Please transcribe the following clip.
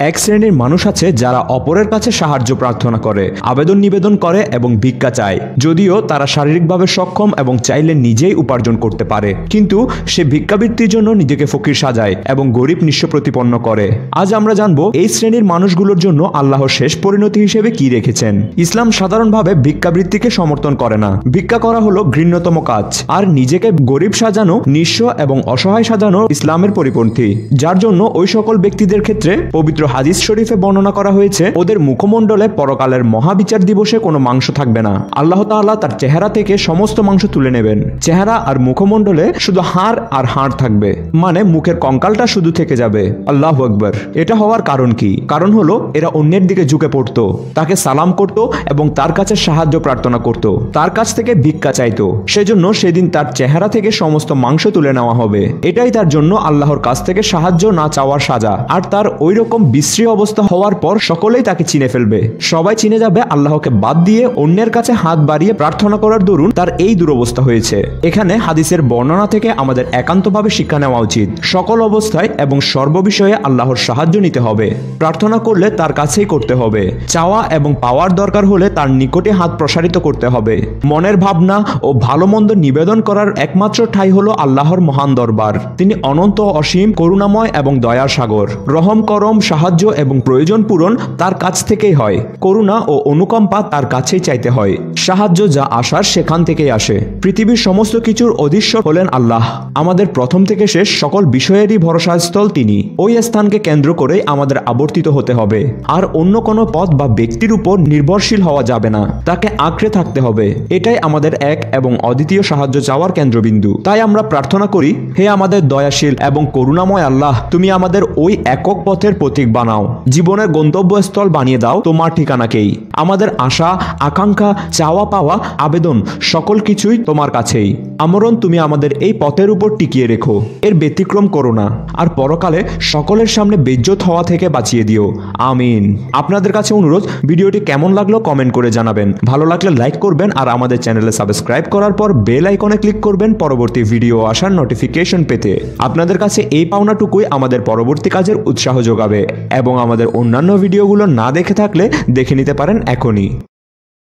এক শ্রেণীর মানুষ আছে যারা অপরের কাছে সাহায্য প্রার্থনা করে, আবেদন নিবেদন করে এবং ভিক্ষা চায়। যদিও তারা শারীরিকভাবে সক্ষম এবং চাইলে নিজেই উপার্জন করতে পারে, কিন্তু সে ভিক্ষাবৃত্তির জন্য নিজেকে ফকির সাজায় এবং গরিব নিঃস্ব প্রতিপন্ন করে। আজ আমরা জানবো এই শ্রেণীর মানুষগুলোর জন্য আল্লাহর শেষ পরিণতি হিসেবে কি রেখেছেন। ইসলাম সাধারণভাবে ভিক্ষাবৃত্তিকে সমর্থন করে না। ভিক্ষা করা হলো ঘৃণ্যতম কাজ, আর নিজেকে গরিব সাজানো, নিঃস্ব এবং অসহায় সাজানো ইসলামের পরিপন্থী, যার জন্য ওই সকল ব্যক্তিদের ক্ষেত্রে পবিত্র হাদিস শরীফে বর্ণনা করা হয়েছে ওদের মুখমণ্ডলে পরকালের মহাবিচার দিবসে কোনো মাংস থাকবে না। আল্লাহ তাআলা তার চেহারা থেকে সমস্ত মাংস তুলে নেবেন। চেহারা আর মুখমণ্ডলে শুধু হাড় আর হাড় থাকবে, মানে মুখের কঙ্কালটা শুধু থেকে যাবে। আল্লাহু আকবার। এটা হওয়ার কারণ কি? কারণ হলো এরা অন্যের দিকে ঝুঁকে পড়তো, তাকে সালাম করত এবং তার কাছে সাহায্য প্রার্থনা করত, তার কাছ থেকে ভিক্ষা চাইতো। সেজন্য সেদিন তার চেহারা থেকে সমস্ত মাংস তুলে নেওয়া হবে। এটাই তার জন্য আল্লাহর কাছ থেকে সাহায্য না চাওয়ার সাজা। আর তার ওই রকম বিশ্রী অবস্থা হওয়ার পর সকলেই তাকে চিনে ফেলবে। সবাই চিনে যাবে আল্লাহকে বাদ দিয়ে অন্যের কাছে হাত বাড়িয়ে প্রার্থনা করার দরুন তার এই দুরবস্থা হয়েছে। এখানে হাদিসের বর্ণনা থেকে আমাদের একান্তভাবে শিক্ষা নেওয়া উচিত। সকল অবস্থায় এবং সর্ববিষয়ে আল্লাহর সাহায্য নিতে হবে। প্রার্থনা করলে তার কাছেই করতে হবে। চাওয়া এবং পাওয়ার দরকার হলে তার নিকটে হাত প্রসারিত করতে হবে। মনের ভাবনা ও ভালো মন্দ নিবেদন করার একমাত্র ঠাঁই হলো আল্লাহর মহান দরবার। তিনি অনন্ত, অসীম, করুণাময় এবং দয়ার সাগর। রহম করম, সাহায্য এবং প্রয়োজন পূরণ তার কাছ থেকেই হয়। করুণা ও অনুকম্পা তার কাছেই চাইতে হয়। সাহায্য যা আসার সেখান থেকেই আসে। পৃথিবীর সমস্ত কিছুর অধীশ্বর হলেন আল্লাহ। আমাদের প্রথম থেকে শেষ সকল বিষয়েরই ভরসাস্থল তিনি। ওই স্থানকে কেন্দ্র করেই আমাদের আবর্তিত হতে হবে। আর অন্য কোনো পথ বা ব্যক্তির উপর নির্ভরশীল হওয়া যাবে না। তাকে আঁকড়ে থাকতে হবে। এটাই আমাদের এক এবং অদ্বিতীয় সাহায্য চাওয়ার কেন্দ্রবিন্দু। তাই আমরা প্রার্থনা করি, হে আমাদের দয়াশীল এবং করুণাময় আল্লাহ, তুমি আমাদের ওই একক পথের প্রতীক বানাও। জীবনের গন্তব্যস্থল বানিয়ে দাও তোমার ঠিকানাকেই। আমাদের আশা, আকাঙ্ক্ষা, চাওয়া পাওয়া, আবেদন সকল কিছুই তোমার কাছেই। আমরণ তুমি আমাদের এই পথের উপর টিকিয়ে রেখো, এর ব্যতিক্রম করো না, আর পরকালে সকলের সামনে বেজ্জত হওয়া থেকে বাঁচিয়ে দিও। আমিন। আপনাদের কাছে অনুরোধ, ভিডিওটি কেমন লাগলো কমেন্ট করে জানাবেন। ভালো লাগলে লাইক করবেন, আর আমাদের চ্যানেলে সাবস্ক্রাইব করার পর বেল আইকনে ক্লিক করবেন পরবর্তী ভিডিও আসার নোটিফিকেশন পেতে। আপনাদের কাছে এই পাওনাটুকুই আমাদের পরবর্তী কাজের উৎসাহ যোগাবে। এবং আমাদের অন্যান্য ভিডিওগুলো না দেখে থাকলে দেখে নিতে পারেন এখনই।